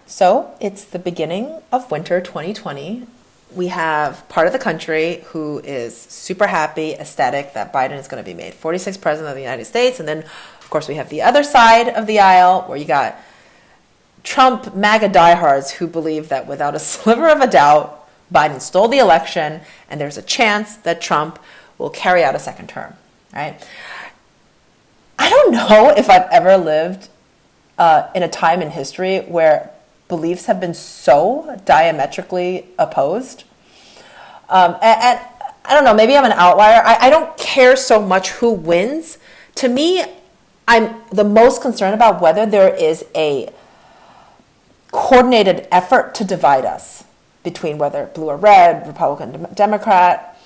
So it's the beginning of winter 2020. We have part of the country who is super happy, ecstatic that Biden is going to be made 46th president of the United States. And then, of course, we have the other side of the aisle where you got Trump MAGA diehards who believe that without a sliver of a doubt, Biden stole the election and there's a chance that Trump will carry out a second term, right? I don't know if I've ever lived in a time in history where beliefs have been so diametrically opposed. And I don't know, maybe I'm an outlier. I don't care so much who wins. To me, I'm the most concerned about whether there is a coordinated effort to divide us between whether blue or red, Republican, Democrat.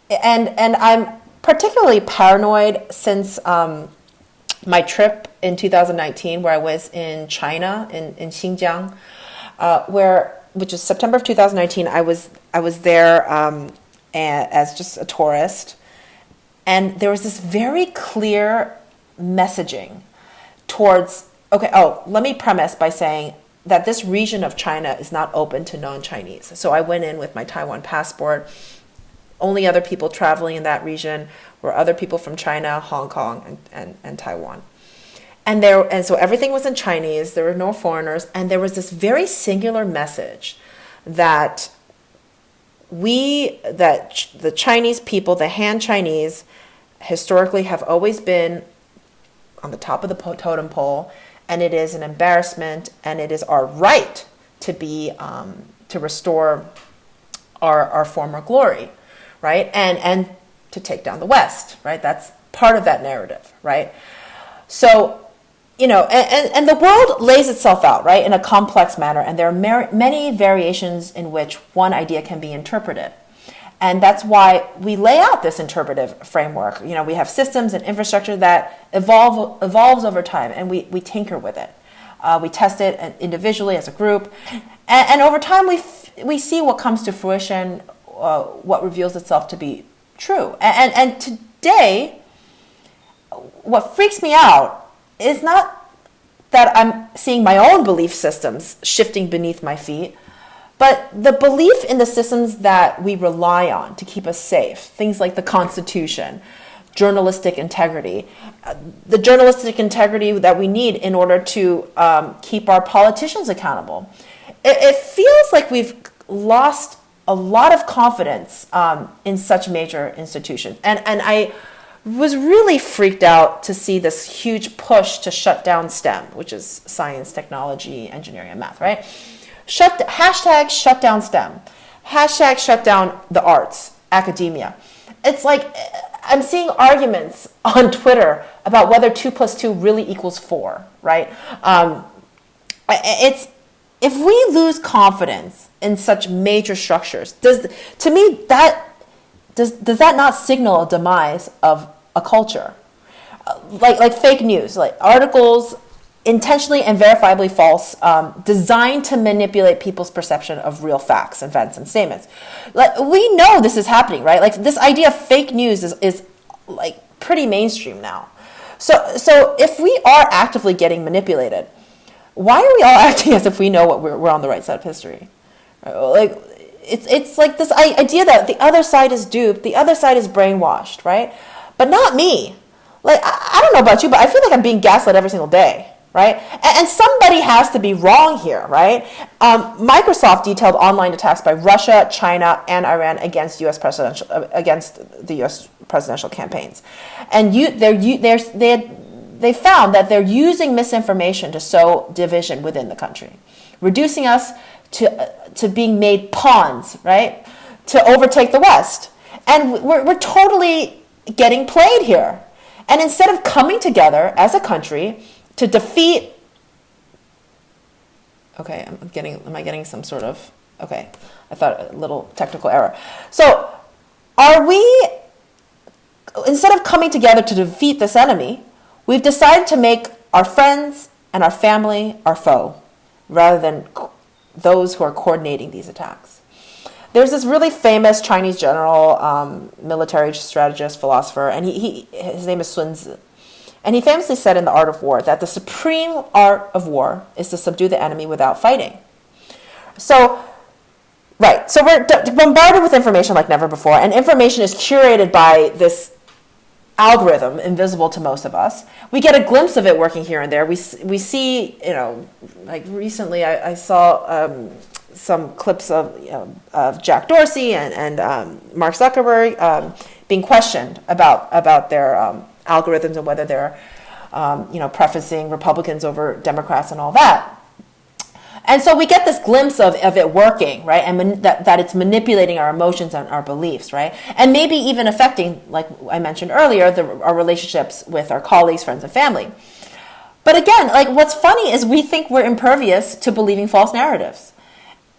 And I'm particularly paranoid since my trip in 2019, where I was in China, in Xinjiang, which is September of 2019. I was there as just a tourist, and there was this very clear messaging towards. Okay, let me premise by saying that this region of China is not open to non-Chinese. So I went in with my Taiwan passport. Only other people traveling in that region were other people from China, Hong Kong, and Taiwan. And so everything was in Chinese. There were no foreigners. And there was this very singular message that the Chinese people, the Han Chinese, historically have always been on the top of the totem pole. And it is an embarrassment, and it is our right to be to restore our former glory, right? And to take down the West, right? That's part of that narrative, right? So, and the world lays itself out, right, in a complex manner, and there are many variations in which one idea can be interpreted. And that's why we lay out this interpretive framework. We have systems and infrastructure that evolves over time, and we tinker with it. We test it individually as a group, and over time we see what comes to fruition, what reveals itself to be true. And today, what freaks me out is not that I'm seeing my own belief systems shifting beneath my feet, but the belief in the systems that we rely on to keep us safe, things like the Constitution, journalistic integrity, the journalistic integrity that we need in order to keep our politicians accountable. It feels like we've lost a lot of confidence in such major institutions. And I was really freaked out to see this huge push to shut down STEM, which is science, technology, engineering, and math, right? Hashtag shut down STEM. Hashtag shut down the arts, academia. It's like I'm seeing arguments on Twitter about whether 2 + 2 really equals 4, right? If we lose confidence in such major structures, does that not signal a demise of a culture? Like fake news, like articles intentionally and verifiably false, designed to manipulate people's perception of real facts, events, and statements. Like, we know this is happening, right? Like, this idea of fake news is like pretty mainstream now. So if we are actively getting manipulated, why are we all acting as if we know what we're on the right side of history? Like, it's like this idea that the other side is duped, the other side is brainwashed, right? But not me. Like, I don't know about you, but I feel like I'm being gaslit every single day, right? And somebody has to be wrong here, right? Microsoft detailed online attacks by Russia, China, and Iran against the U.S. presidential campaigns, and they found that they're using misinformation to sow division within the country, reducing us to being made pawns, right, to overtake the West, and we're totally getting played here. And instead of coming together as a country to defeat, am I getting some sort of, I thought a little technical error. So instead of coming together to defeat this enemy, we've decided to make our friends and our family our foe, rather than those who are coordinating these attacks. There's this really famous Chinese general, military strategist, philosopher, and his name is Sun Tzu. And he famously said in The Art of War that the supreme art of war is to subdue the enemy without fighting. So, right, so we're bombarded with information like never before, and information is curated by this algorithm invisible to most of us. We get a glimpse of it working here and there. We see, like recently I saw some clips of Jack Dorsey and Mark Zuckerberg being questioned about their algorithms and whether they're preferencing Republicans over Democrats and all that. And so we get this glimpse of it working, right? And that it's manipulating our emotions and our beliefs, right? And maybe even affecting, like I mentioned earlier, our relationships with our colleagues, friends, and family. But again, like what's funny is we think we're impervious to believing false narratives.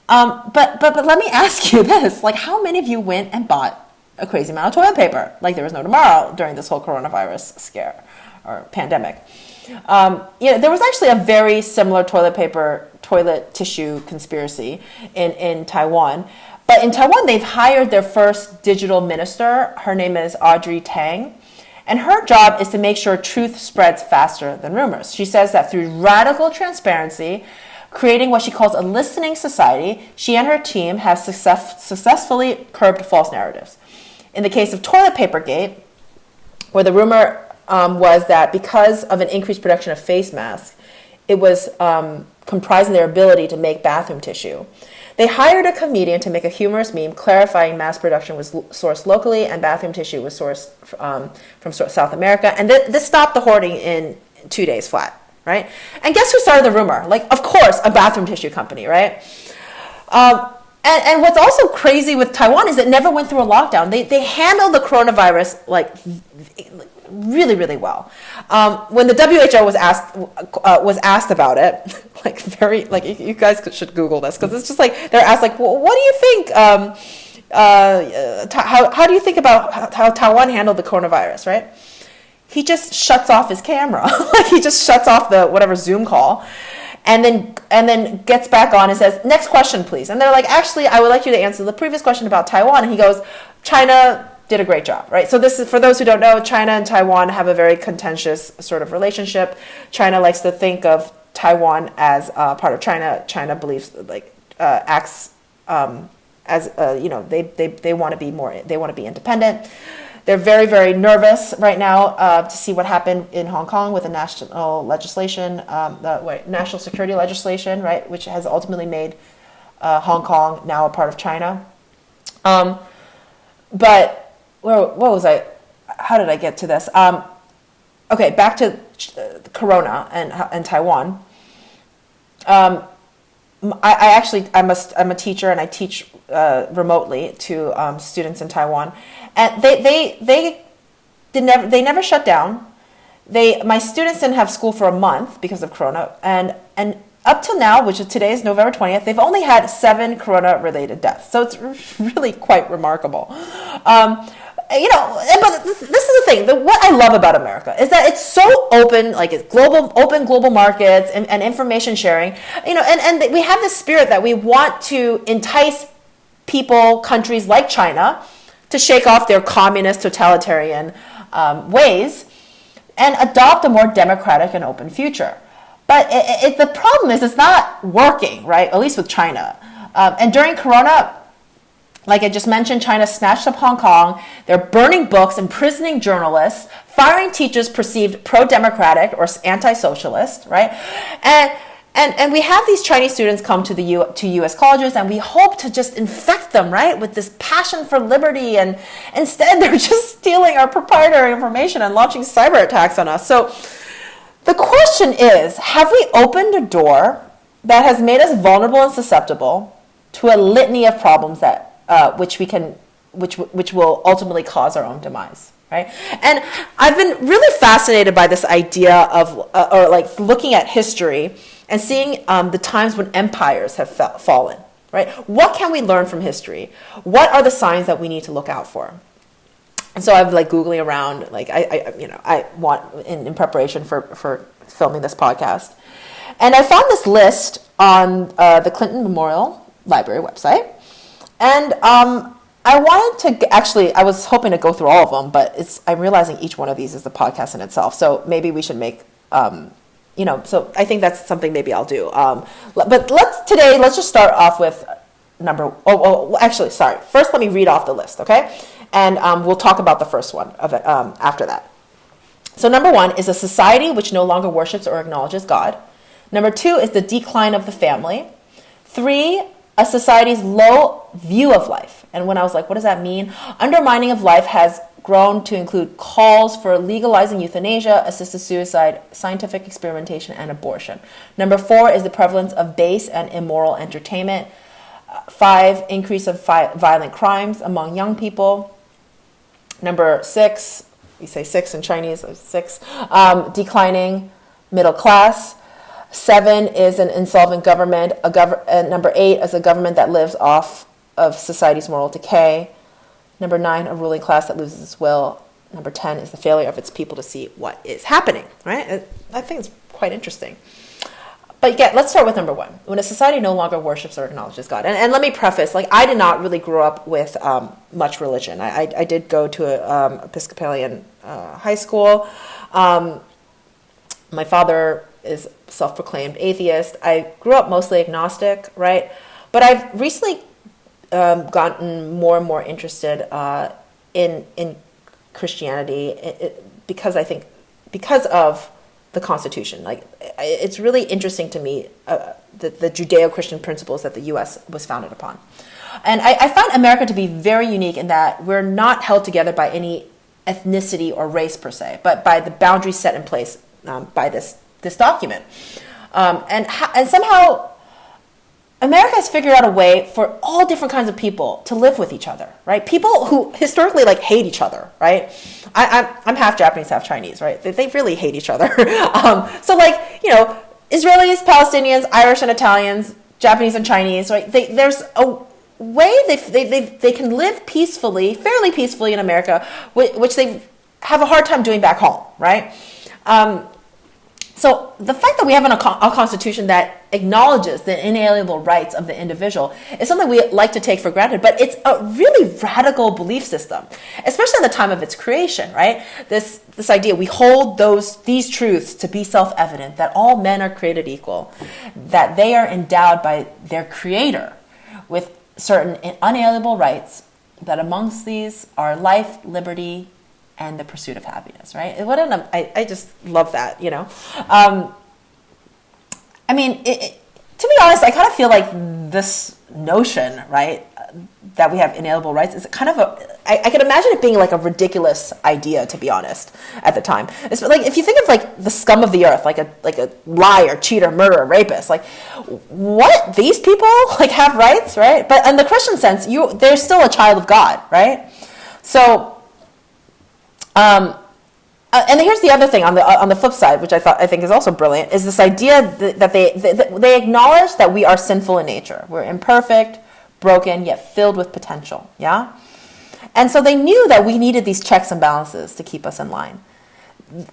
But let me ask you this: like, how many of you went and bought a crazy amount of toilet paper, like there was no tomorrow during this whole coronavirus scare or pandemic? There was actually a very similar toilet tissue conspiracy in Taiwan. But in Taiwan, they've hired their first digital minister. Her name is Audrey Tang. And her job is to make sure truth spreads faster than rumors. She says that through radical transparency, creating what she calls a listening society, she and her team have successfully curbed false narratives. In the case of Toilet Paper Gate, where the rumor was that because of an increased production of face masks, it was comprising their ability to make bathroom tissue. They hired a comedian to make a humorous meme clarifying mass production was sourced locally and bathroom tissue was sourced from South America. And this stopped the hoarding in 2 days flat, right? And guess who started the rumor? Like, of course, a bathroom tissue company, right? And what's also crazy with Taiwan is it never went through a lockdown. They handled the coronavirus like really, really well. When the WHO was asked about it, you guys should Google this because it's just like they're asked like, well, what do you think? How do you think about how Taiwan handled the coronavirus? Right? He just shuts off his camera. He just shuts off the whatever Zoom call. And then gets back on and says, next question, please. And they're like, actually, I would like you to answer the previous question about Taiwan. And he goes, China did a great job, right? So this is, for those who don't know, China and Taiwan have a very contentious sort of relationship. China likes to think of Taiwan as part of China. China believes, acts as, they want to be independent. They're very, very nervous right now to see what happened in Hong Kong with the national legislation, national security legislation, right, which has ultimately made Hong Kong now a part of China. But what was I? How did I get to this? Okay, back to Corona and Taiwan. I'm a teacher and I teach remotely to students in Taiwan, and they never shut down. My students didn't have school for a month because of Corona, and up till now, which is today is November 20th, they've only had 7 Corona-related deaths. So it's really quite remarkable. But this is the thing. What I love about America is that it's so open, like it's global markets and information sharing. And we have this spirit that we want to entice people, countries like China, to shake off their communist, totalitarian ways and adopt a more democratic and open future. But the problem is it's not working, right? At least with China. And during Corona, like I just mentioned, China snatched up Hong Kong. They're burning books, imprisoning journalists, firing teachers perceived pro-democratic or anti-socialist, right? And we have these Chinese students come to U.S. colleges, and we hope to just infect them, right, with this passion for liberty. And instead, they're just stealing our proprietary information and launching cyber attacks on us. So the question is, have we opened a door that has made us vulnerable and susceptible to a litany of problems that which will ultimately cause our own demise, right? And I've been really fascinated by this idea of looking at history and seeing the times when empires have fallen, right? What can we learn from history? What are the signs that we need to look out for? And so I've Googling around, I want in preparation for filming this podcast, and I found this list on the Clinton Memorial Library website, and I I wanted to actually, I was hoping to go through all of them, but I'm realizing each one of these is a podcast in itself. So maybe we should make, so I think that's something maybe I'll do. But let's just start off with actually, sorry. First, let me read off the list, okay? And we'll talk about the first one of it after that. So number 1 is a society which no longer worships or acknowledges God. Number 2 is the decline of the family. 3, a society's low view of life. And when I was like, what does that mean? Undermining of life has grown to include calls for legalizing euthanasia, assisted suicide, scientific experimentation, and abortion. Number 4 is the prevalence of base and immoral entertainment. 5, increase of violent crimes among young people. Number 6, we say 6 in Chinese, 6, declining middle class. 7 is an insolvent government. Number 8 is a government that lives off of society's moral decay. Number 9, a ruling class that loses its will. Number 10 is the failure of its people to see what is happening, right? I think it's quite interesting. But again, let's start with number 1. When a society no longer worships or acknowledges God. And let me preface, I did not really grow up with much religion. I did go to an Episcopalian high school. My father is self-proclaimed atheist. I grew up mostly agnostic, right? But I've recently gotten more and more interested in Christianity because of the Constitution. It's really interesting to me the Judeo-Christian principles that the U.S. was founded upon. And I find America to be very unique in that we're not held together by any ethnicity or race per se, but by the boundaries set in place by this document. And somehow America has figured out a way for all different kinds of people to live with each other, right? People who historically hate each other, right? I'm half Japanese, half Chinese, right? They really hate each other. Israelis, Palestinians, Irish and Italians, Japanese and Chinese, right? There's a way they can live peacefully, fairly peacefully in America, which they have a hard time doing back home, right? So the fact that we have a constitution that acknowledges the inalienable rights of the individual is something we like to take for granted, but it's a really radical belief system, especially at the time of its creation, right? This idea, we hold these truths to be self-evident, that all men are created equal, that they are endowed by their creator with certain unalienable rights, that amongst these are life, liberty, and the pursuit of happiness, right? I just love that, to be honest, I kind of feel like this notion, right, that we have inalienable rights is kind of I can imagine it being a ridiculous idea, to be honest, at the time. It's if you think of the scum of the earth, like a liar, cheater, murderer, rapist, what? These people have rights, right? But in the Christian sense, they're still a child of God, right? So, and here's the other thing on the flip side, which I think is also brilliant, is this idea that they acknowledge that we are sinful in nature. We're imperfect, broken, yet filled with potential. Yeah? And so they knew that we needed these checks and balances to keep us in line.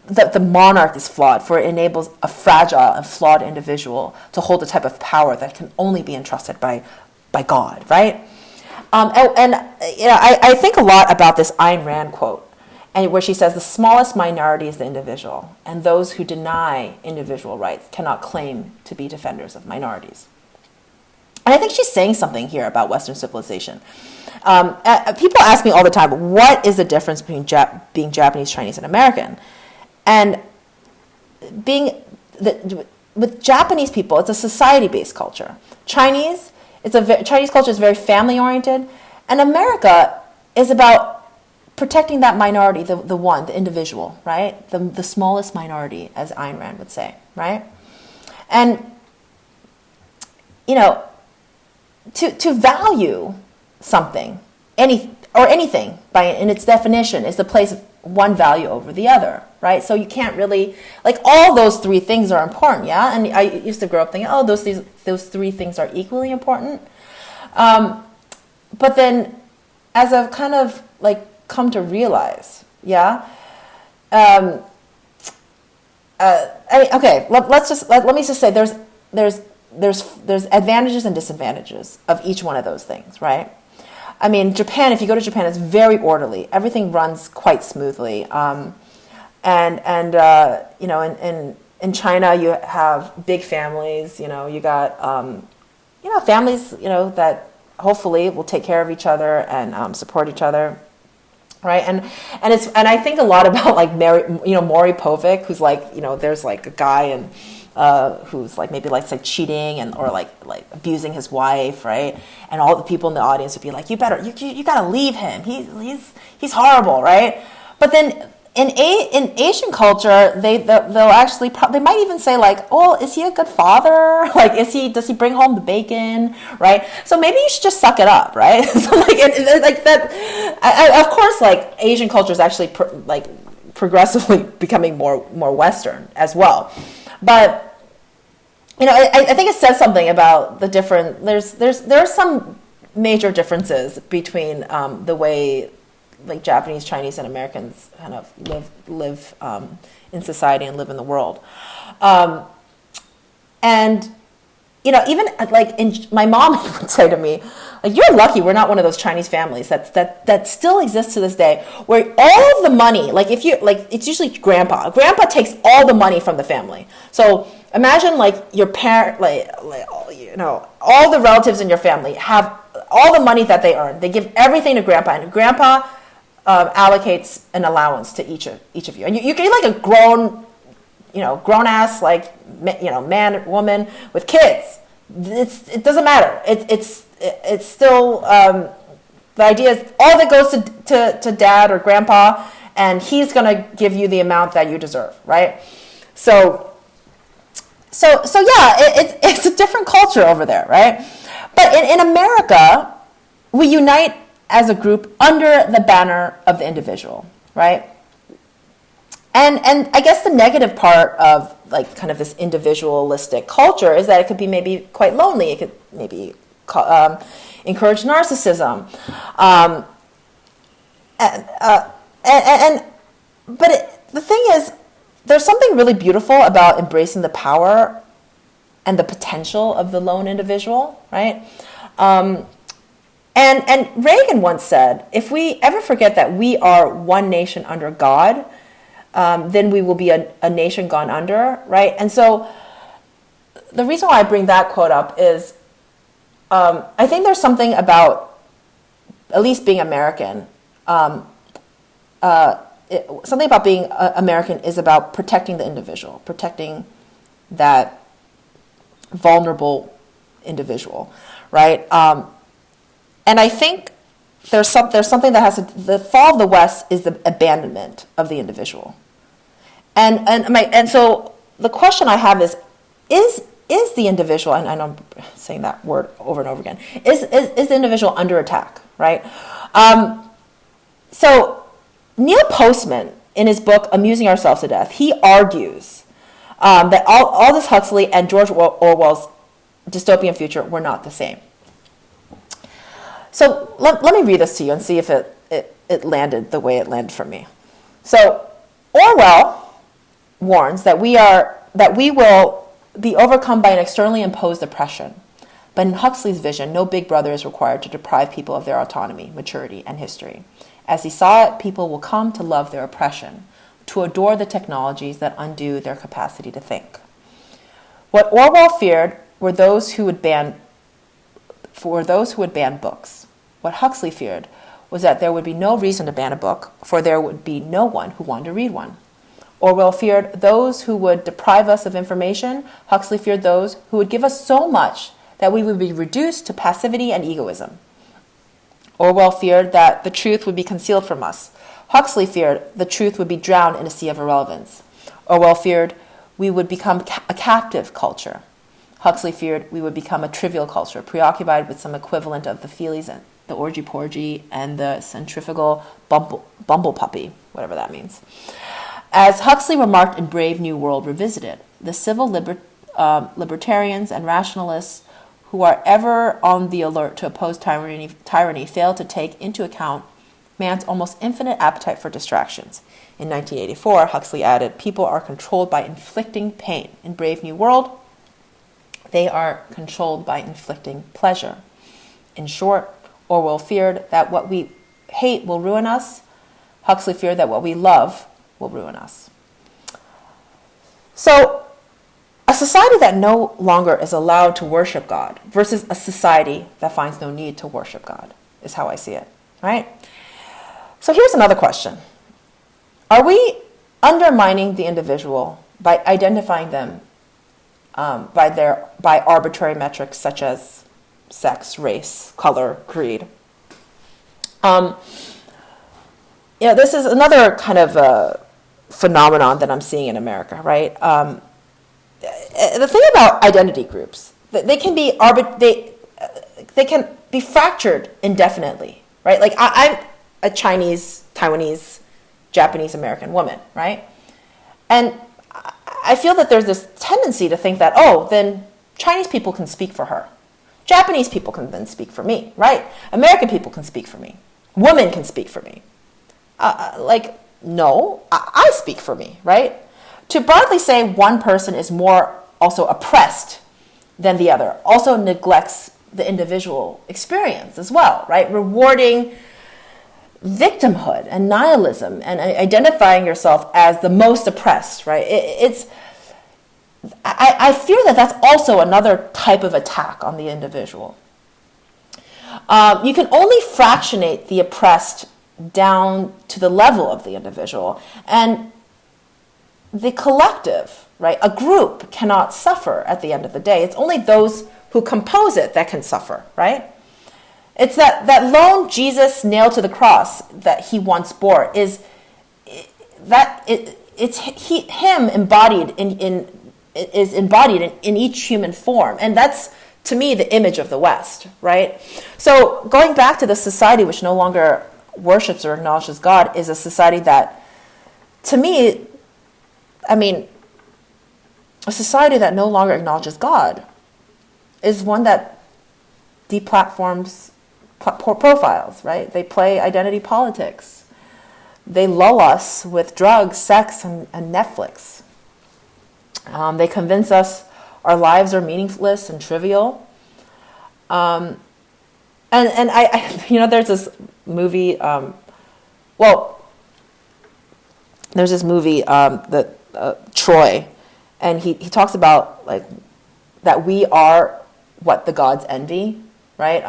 That the monarch is flawed, for it enables a fragile and flawed individual to hold a type of power that can only be entrusted by God, right? I think a lot about this Ayn Rand quote, and where she says the smallest minority is the individual, and those who deny individual rights cannot claim to be defenders of minorities. And I think she's saying something here about Western civilization. People ask me all the time, what is the difference between being Japanese, Chinese, and American? And with Japanese people, it's a society-based culture. Chinese culture is very family-oriented, and America is about protecting that minority, the individual, right? The smallest minority, as Ayn Rand would say, right? And, to value something, anything in its definition is to place one value over the other, right? So you can't really, all those three things are important, yeah? And I used to grow up thinking, those three things are equally important. But then, as I've kind of, come to realize, yeah? Let me just say there's advantages and disadvantages of each one of those things, right? I mean, Japan, if you go to Japan, it's very orderly. Everything runs quite smoothly. You know, in China, you have big families. You know, you got you know, families, you know, that hopefully will take care of each other and support each other, right? And I think a lot about like Maury Povich, who's like, you know, there's like a guy and who's like maybe like cheating and or like abusing his wife, right? And all the people in the audience would be like, you gotta leave him. He's horrible, right? But then in Asian culture, they'll actually they might even say like, oh, is he a good father? Like, does he bring home the bacon, right? So maybe you should just suck it up, right? So like that. Of course, like Asian culture is actually progressively becoming more Western as well, but you know, I think it says something about the different. There are some major differences between the way like Japanese, Chinese, and Americans kind of live in society and live in the world. And, you know, even like my mom would say to me, like, you're lucky we're not one of those Chinese families that still exists to this day, where all of the money, like if you, like, it's usually grandpa takes all the money from the family. So imagine like your parent, like you know, all the relatives in your family have all the money that they earn. They give everything to grandpa, and grandpa allocates an allowance to each of you, and you can like a grown ass like man, woman with kids. It doesn't matter. It's still the idea is all that goes to dad or grandpa, and he's gonna give you the amount that you deserve, right? So yeah, it's a different culture over there, right? But in America, we unite as a group under the banner of the individual, right? And I guess the negative part of like kind of this individualistic culture is that it could be maybe quite lonely. It could maybe encourage narcissism, the thing is, there's something really beautiful about embracing the power and the potential of the lone individual, right? And Reagan once said, if we ever forget that we are one nation under God, then we will be a nation gone under, right? And so the reason why I bring that quote up is I think there's something about, at least being American, something about being American is about protecting the individual, protecting that vulnerable individual, right? And I think there's something that has the fall of the West is the abandonment of the individual, and so the question I have is the individual, and I know I'm saying that word over and over again, is the individual under attack, right? So Neil Postman, in his book Amusing Ourselves to Death, he argues that Aldous Huxley and George Orwell's dystopian future were not the same. So let me read this to you and see if it landed the way it landed for me. So Orwell warns that we will be overcome by an externally imposed oppression. But in Huxley's vision, no big brother is required to deprive people of their autonomy, maturity, and history. As he saw it, people will come to love their oppression, to adore the technologies that undo their capacity to think. What Orwell feared were those who would ban books. What Huxley feared was that there would be no reason to ban a book, for there would be no one who wanted to read one. Orwell feared those who would deprive us of information. Huxley feared those who would give us so much that we would be reduced to passivity and egoism. Orwell feared that the truth would be concealed from us. Huxley feared the truth would be drowned in a sea of irrelevance. Orwell feared we would become a captive culture. Huxley feared we would become a trivial culture, preoccupied with some equivalent of the Feelies and the orgy-porgy and the centrifugal bumble puppy, whatever that means. As Huxley remarked in Brave New World Revisited, the civil libertarians and rationalists who are ever on the alert to oppose tyranny fail to take into account man's almost infinite appetite for distractions. In 1984, Huxley added, people are controlled by inflicting pain. In Brave New World, they are controlled by inflicting pleasure. In short, Orwell feared that what we hate will ruin us. Huxley feared that what we love will ruin us. So, a society that no longer is allowed to worship God versus a society that finds no need to worship God is how I see it, right? So here's another question. Are we undermining the individual by identifying them by arbitrary metrics such as sex, race, color, creed? This is another kind of phenomenon that I'm seeing in America, right? The thing about identity groups, they can be they can be fractured indefinitely, right? Like I'm a Chinese, Taiwanese, Japanese American woman, right? And I feel that there's this tendency to think that, oh, then Chinese people can speak for her. Japanese people can then speak for me, right? American people can speak for me. Women can speak for me. No, I speak for me, right? To broadly say one person is more also oppressed than the other also neglects the individual experience as well, right? Rewarding victimhood and nihilism and identifying yourself as the most oppressed, right? I fear that that's also another type of attack on the individual. You can only fractionate the oppressed down to the level of the individual, and the collective, right? A group cannot suffer at the end of the day. It's only those who compose it that can suffer, right? It's that lone Jesus nailed to the cross that he once bore it's him embodied is embodied in each human form, and that's to me the image of the West, right? So going back to the society which no longer worships or acknowledges God is a society that, to me, a society that no longer acknowledges God is one that deplatforms profiles, right? They play identity politics. They lull us with drugs, sex, and Netflix. They convince us our lives are meaningless and trivial. And I there's this movie, there's this movie, Troy, and he talks about like that we are what the gods envy, right?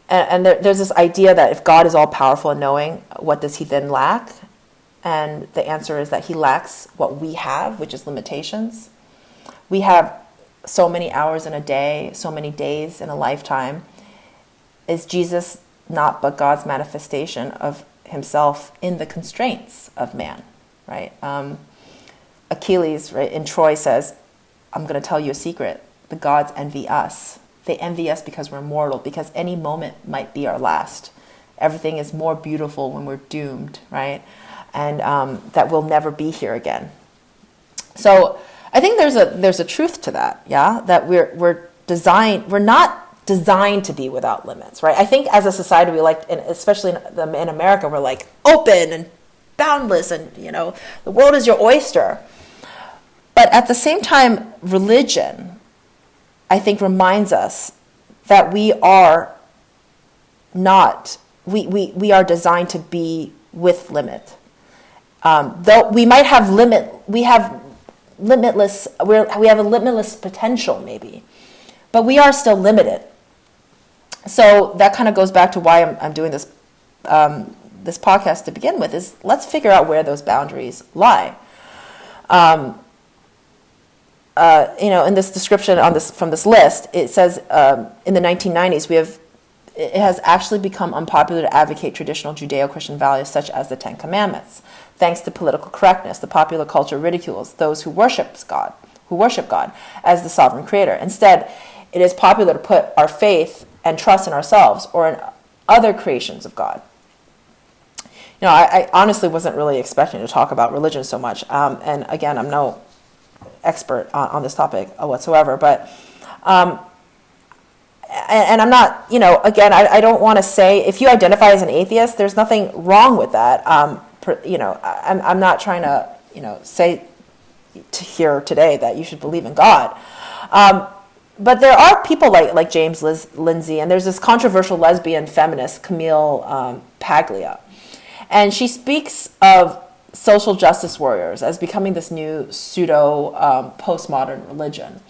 And there's this idea that if God is all powerful and knowing, what does he then lack? And the answer is that he lacks what we have, which is limitations. We have so many hours in a day, so many days in a lifetime. Is Jesus not but God's manifestation of himself in the constraints of man, right? Achilles, right, in Troy says, I'm going to tell you a secret. The gods envy us. They envy us because we're mortal, because any moment might be our last. Everything is more beautiful when we're doomed, right? And that we'll never be here again. So I think there's a truth to that, yeah? That we're not designed to be without limits, right? I think as a society, we like, and especially in America, we're like open and boundless, and the world is your oyster. But at the same time, religion, I think, reminds us that we are not, we are designed to be with limit. Though we might have we have a limitless potential maybe, but we are still limited. So that kind of goes back to why I'm doing this this podcast to begin with, is let's figure out where those boundaries lie. In this description from this list, it says in the 1990s it has actually become unpopular to advocate traditional Judeo-Christian values such as the Ten Commandments. Thanks to political correctness, the popular culture ridicules those who worship God as the sovereign creator. Instead, it is popular to put our faith and trust in ourselves or in other creations of God. I honestly wasn't really expecting to talk about religion so much. And again, I'm no expert on this topic whatsoever, but and I'm not, again, I don't want to say, if you identify as an atheist, there's nothing wrong with that. I'm not trying to, say here today that you should believe in God. but there are people like James Lindsay, and there's this controversial lesbian feminist, Camille Paglia. And she speaks of social justice warriors as becoming this new pseudo postmodern religion.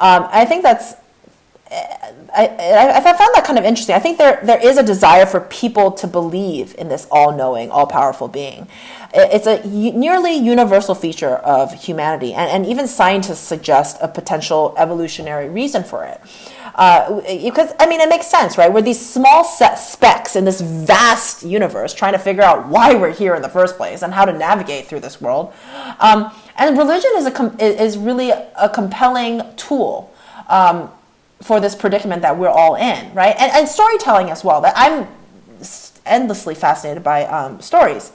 I think that's, I found that kind of interesting. I think there is a desire for people to believe in this all-knowing, all-powerful being. It's a nearly universal feature of humanity, and even scientists suggest a potential evolutionary reason for it. Because, I mean, it makes sense, right? We're these small specks in this vast universe trying to figure out why we're here in the first place and how to navigate through this world. And religion is really a compelling tool for this predicament that we're all in, right? And storytelling as well. That I'm endlessly fascinated by stories.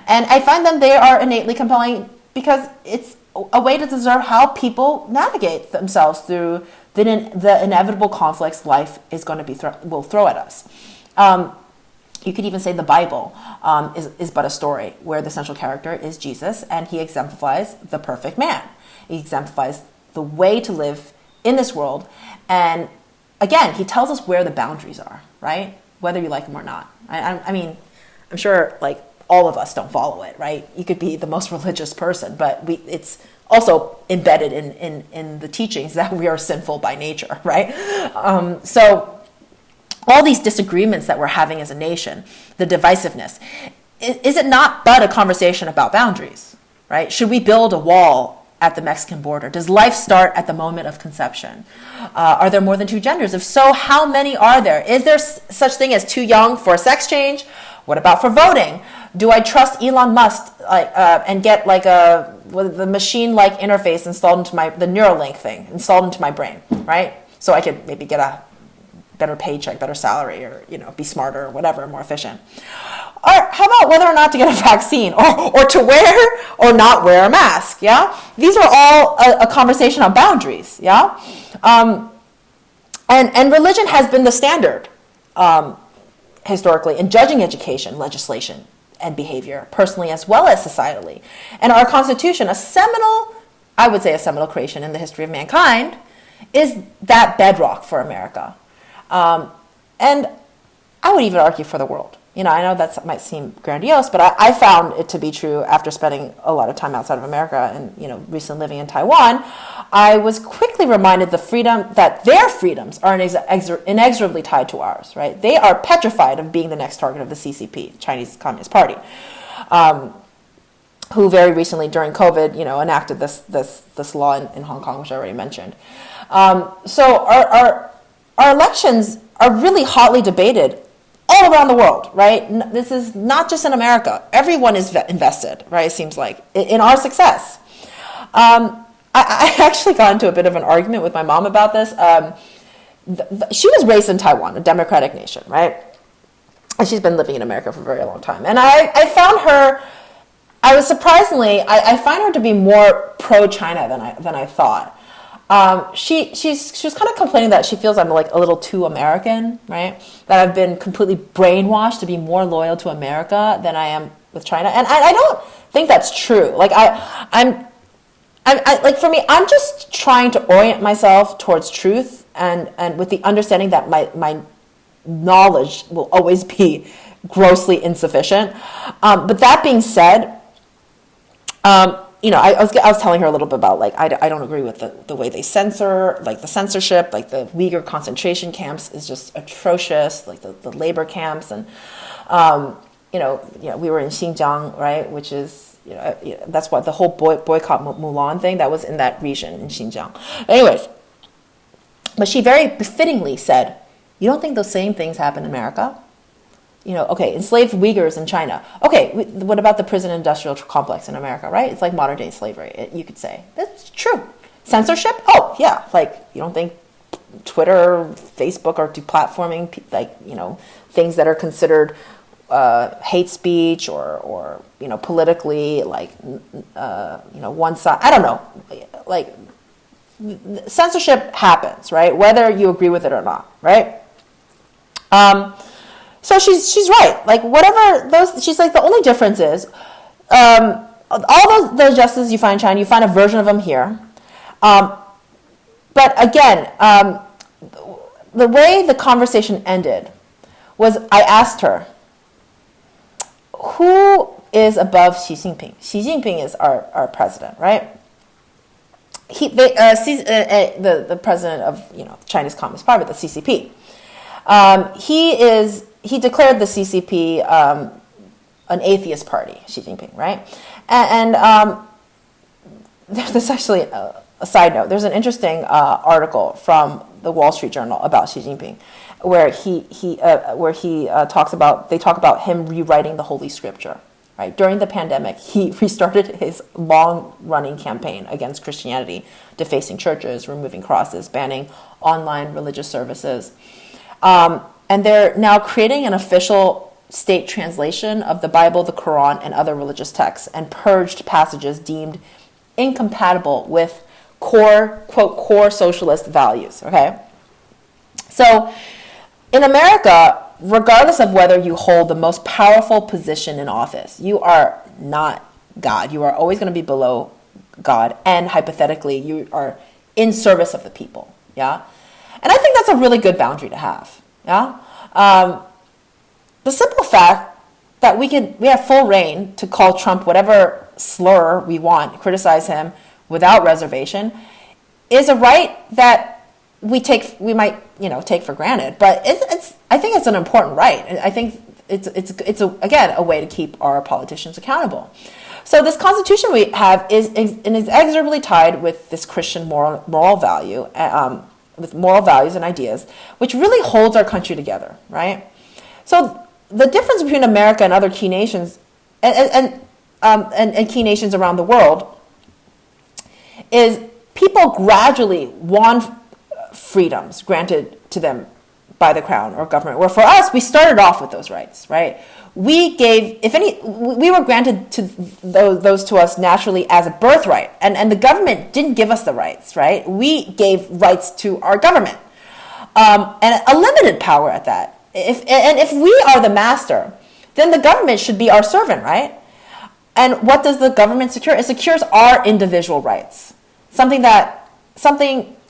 And I find them, they are innately compelling because it's a way to deserve how people navigate themselves through the inevitable conflicts life is going to be will throw at us. You could even say the Bible is but a story where the central character is Jesus, and he exemplifies the perfect man. He exemplifies the way to live in this world. And again, he tells us where the boundaries are, right? Whether you like them or not. I mean, I'm sure like all of us don't follow it, right? You could be the most religious person, but it's also embedded in the teachings that we are sinful by nature, right? So all these disagreements that we're having as a nation, the divisiveness, is it not but a conversation about boundaries, right? Should we build a wall at the Mexican border? Does life start at the moment of conception? Are there more than two genders? If so, how many are there? Is there such thing as too young for a sex change? What about for voting? Do I trust Elon Musk and get like the machine-like interface installed into the Neuralink thing installed into my brain, right? So I could maybe get a better paycheck, better salary, or be smarter or whatever, more efficient. Or how about whether or not to get a vaccine, or to wear or not wear a mask? Yeah, these are all a conversation on boundaries. Yeah, and religion has been the standard historically in judging education, legislation, and behavior, personally as well as societally. And our Constitution, I would say a seminal creation in the history of mankind, is that bedrock for America. And I would even argue for the world. I know that might seem grandiose, but I found it to be true after spending a lot of time outside of America and, recently living in Taiwan. I was quickly reminded that their freedoms are inexorably tied to ours, right? They are petrified of being the next target of the CCP, Chinese Communist Party, who very recently during COVID, enacted this law in Hong Kong, which I already mentioned. So our elections are really hotly debated all around the world, right? This is not just in America. Everyone is invested, right? It seems like in our success. I actually got into a bit of an argument with my mom about this. She was raised in Taiwan, a democratic nation, right? And she's been living in America for a very long time. And I found her, I find her to be more pro-China than I thought. She was kind of complaining that she feels I'm like a little too American, right? That I've been completely brainwashed to be more loyal to America than I am with China, and I don't think that's true. Like I'm like for me, I'm just trying to orient myself towards truth, and with the understanding that my knowledge will always be grossly insufficient. But that being said, I was telling her a little bit about I don't agree with the way they censor, like the censorship, like the Uyghur concentration camps is just atrocious, like the labor camps, and we were in Xinjiang, right, which is that's what the whole boycott Mulan thing that was in that region in Xinjiang. Anyways, but she very befittingly said, "You don't think those same things happen in America?" Okay, enslaved Uyghurs in China. Okay, what about the prison industrial complex in America, right? It's like modern day slavery, you could say. That's true. Censorship? Oh, yeah. Like, you don't think Twitter, Facebook are deplatforming, things that are considered hate speech or politically, one side. I don't know. Like, censorship happens, right? Whether you agree with it or not, right? So she's right. Like whatever she's like the only difference is, all those justices you find in China, you find a version of them here. But again, the way the conversation ended was I asked her, who is above Xi Jinping? Xi Jinping is our president, right? The president of the Chinese Communist Party, the CCP. He declared the CCP an atheist party, Xi Jinping, right? And there's actually a side note. There's an interesting article from the Wall Street Journal about Xi Jinping, where they talk about him rewriting the Holy Scripture. Right? During the pandemic, he restarted his long-running campaign against Christianity, defacing churches, removing crosses, banning online religious services. And they're now creating an official state translation of the Bible, the Quran, and other religious texts, and purged passages deemed incompatible with core socialist values. Okay? So in America, regardless of whether you hold the most powerful position in office, you are not God. You are always going to be below God, and hypothetically, you are in service of the people. Yeah, and I think that's a really good boundary to have. Yeah, the simple fact that we have full reign to call Trump whatever slur we want, criticize him without reservation, is a right that we might take for granted, but I think it's an important right. I think it's again a way to keep our politicians accountable. So this Constitution we have is inexorably tied with this Christian moral value, with moral values and ideas, which really holds our country together, right? So the difference between America and other key nations and key nations around the world is people gradually won freedoms granted to them by the crown or government, where for us, we started off with those rights, right? We were granted to those to us naturally as a birthright, and the government didn't give us the rights, right? We gave rights to our government, and a limited power at that. If we are the master, then the government should be our servant, right? And what does the government secure? It secures our individual rights. Something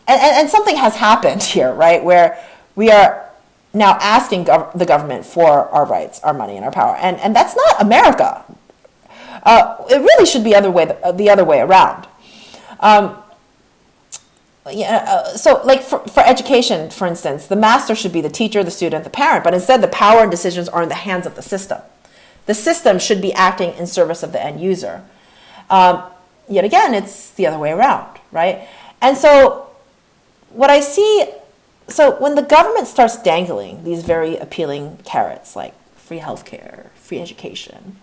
has happened here, right? Where we are now asking the government for our rights, our money, and our power, and that's not America. It really should be the other way around. So, like for education, for instance, the master should be the teacher, the student, the parent, but instead the power and decisions are in the hands of the system. The system should be acting in service of the end user. Yet again, it's the other way around, right? And so what I see, so when the government starts dangling these very appealing carrots like free healthcare, free education,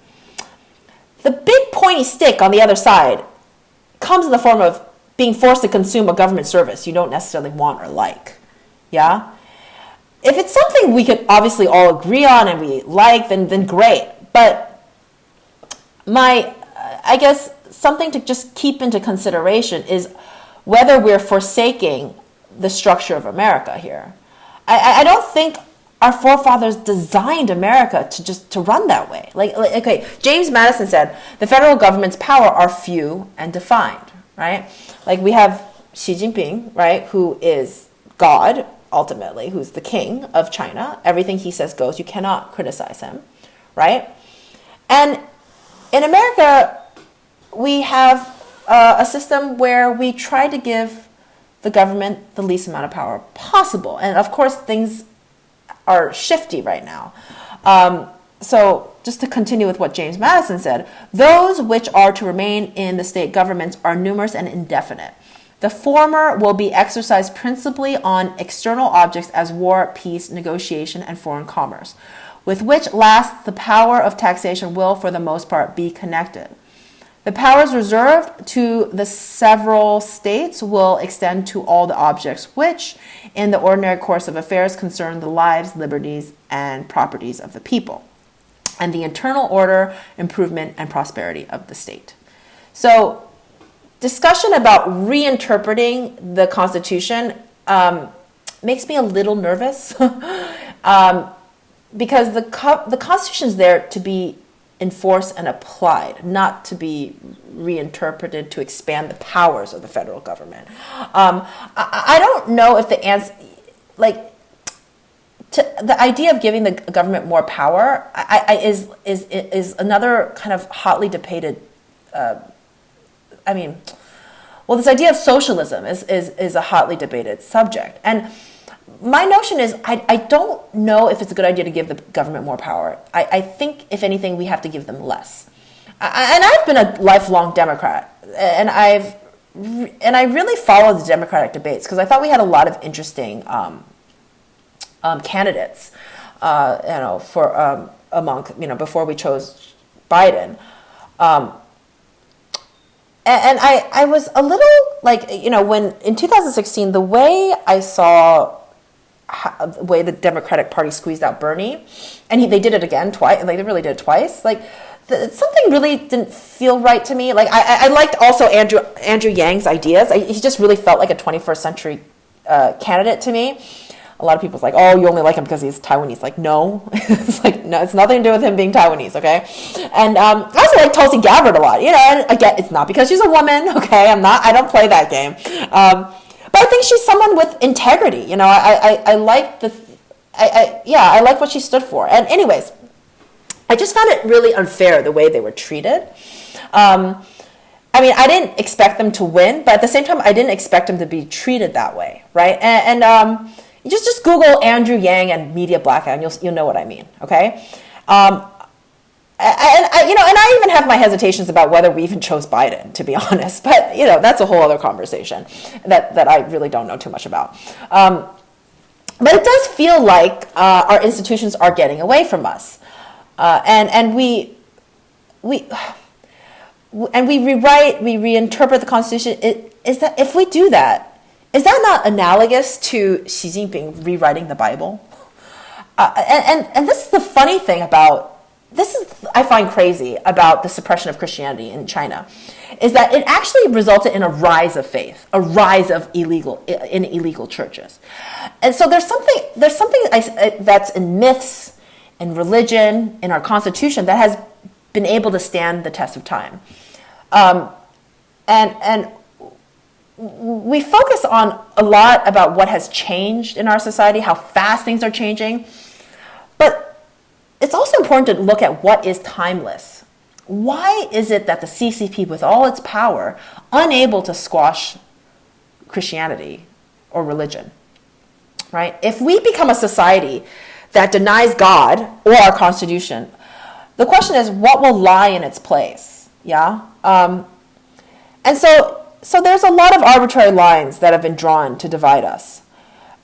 the big pointy stick on the other side comes in the form of being forced to consume a government service you don't necessarily want or like. Yeah? If it's something we could obviously all agree on and we like, then great. But I guess something to just keep into consideration is whether we're forsaking the structure of America here. I don't think our forefathers designed America to run that way. Okay, James Madison said, the federal government's power are few and defined, right? Like we have Xi Jinping, right, who is God, ultimately, who's the king of China. Everything he says goes. You cannot criticize him, right? And in America, we have a system where we try to give the government the least amount of power possible. And of course, things are shifty right now. So just to continue with what James Madison said, those which are to remain in the state governments are numerous and indefinite. The former will be exercised principally on external objects as war, peace, negotiation, and foreign commerce, with which last the power of taxation will, for the most part, be connected. The powers reserved to the several states will extend to all the objects which, in the ordinary course of affairs, concern the lives, liberties, and properties of the people, and the internal order, improvement, and prosperity of the state. So, discussion about reinterpreting the Constitution makes me a little nervous because the Constitution is there to be enforced and applied, not to be reinterpreted to expand the powers of the federal government. I don't know if the answer, like, the idea of giving the government more power is another kind of hotly debated. This idea of socialism is a hotly debated subject, and my notion is I don't know if it's a good idea to give the government more power. I think, if anything, we have to give them less. And I've been a lifelong Democrat, and I really followed the Democratic debates because I thought we had a lot of interesting candidates, before we chose Biden. And I was a little like, when in 2016, the way I saw the way the Democratic Party squeezed out Bernie, and they did it again twice, like they really did it twice, like something really didn't feel right to me. Like I liked also Andrew Yang's ideas. He just really felt like a 21st century candidate to me. A lot of people's like, oh, you only like him because he's Taiwanese. Like, no. It's like, no, it's nothing to do with him being Taiwanese, okay? And I also like Tulsi Gabbard a lot, and again, it's not because she's a woman, okay? I don't play that game. But I think she's someone with integrity, I like I like what she stood for. And anyways, I just found it really unfair the way they were treated. I didn't expect them to win, but at the same time, I didn't expect them to be treated that way, right? And just Google Andrew Yang and media blackout, and you'll know what I mean. Okay, and I even have my hesitations about whether we even chose Biden, to be honest. But that's a whole other conversation that I really don't know too much about. But it does feel like our institutions are getting away from us, and we rewrite, we reinterpret the Constitution. Is that if we do that? Is that not analogous to Xi Jinping rewriting the Bible? And this is the funny thing I find crazy about the suppression of Christianity in China, is that it actually resulted in a rise of faith, a rise of illegal churches. And so there's something that's in myths, in religion, in our Constitution that has been able to stand the test of time. And we focus on a lot about what has changed in our society, how fast things are changing, but it's also important to look at what is timeless. Why is it that the CCP, with all its power, unable to squash Christianity or religion, right? If we become a society that denies God or our Constitution, the question is, what will lie in its place? Yeah? And so there's a lot of arbitrary lines that have been drawn to divide us.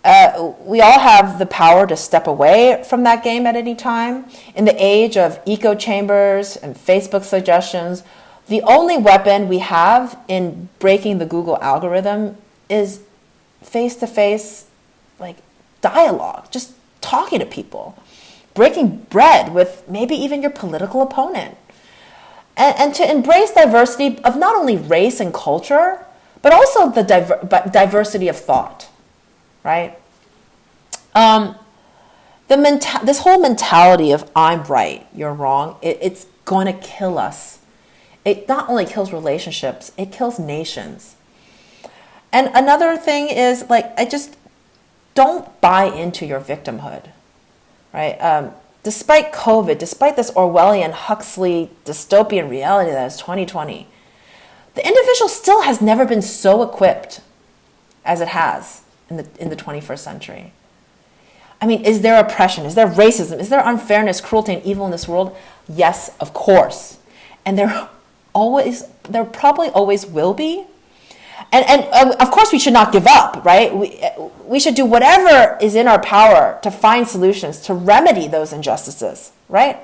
We all have the power to step away from that game at any time. In the age of echo chambers and Facebook suggestions, the only weapon we have in breaking the Google algorithm is face-to-face, like, dialogue, just talking to people, breaking bread with maybe even your political opponent. And to embrace diversity of not only race and culture, but also the diversity of thought, right? This whole mentality of I'm right, you're wrong, it's going to kill us. It not only kills relationships, it kills nations. And another thing is, like, I just don't buy into your victimhood, right? Despite COVID, despite this Orwellian, Huxley dystopian reality that is 2020, the individual still has never been so equipped as it has in the 21st century. I mean, is there oppression? Is there racism? Is there unfairness, cruelty, and evil in this world? Yes, of course. And there probably always will be. And of course, we should not give up, right? We should do whatever is in our power to find solutions to remedy those injustices, right?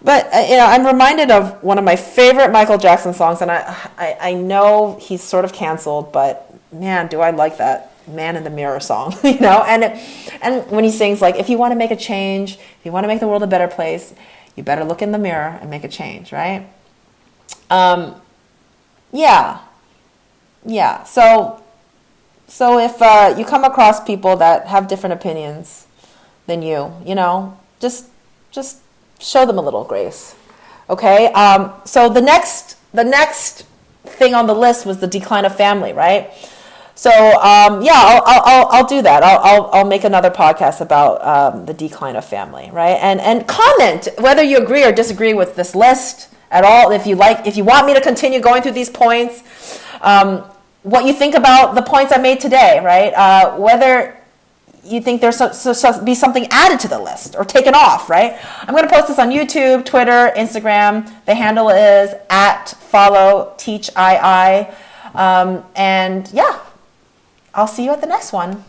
But I'm reminded of one of my favorite Michael Jackson songs, and I know he's sort of canceled, but man, do I like that Man in the Mirror song, And when he sings, like, if you want to make a change, if you want to make the world a better place, you better look in the mirror and make a change, right? Yeah. So if you come across people that have different opinions than you, just show them a little grace. Okay, so the next thing on the list was the decline of family, right? So yeah, I'll do that. I'll make another podcast about the decline of family, right? And comment whether you agree or disagree with this list at all. If you want me to continue going through these points, what you think about the points I made today, right? Whether you think there's be something added to the list or taken off, right? I'm going to post this on YouTube, Twitter, Instagram. The handle is @follow teach II. And yeah, I'll see you at the next one.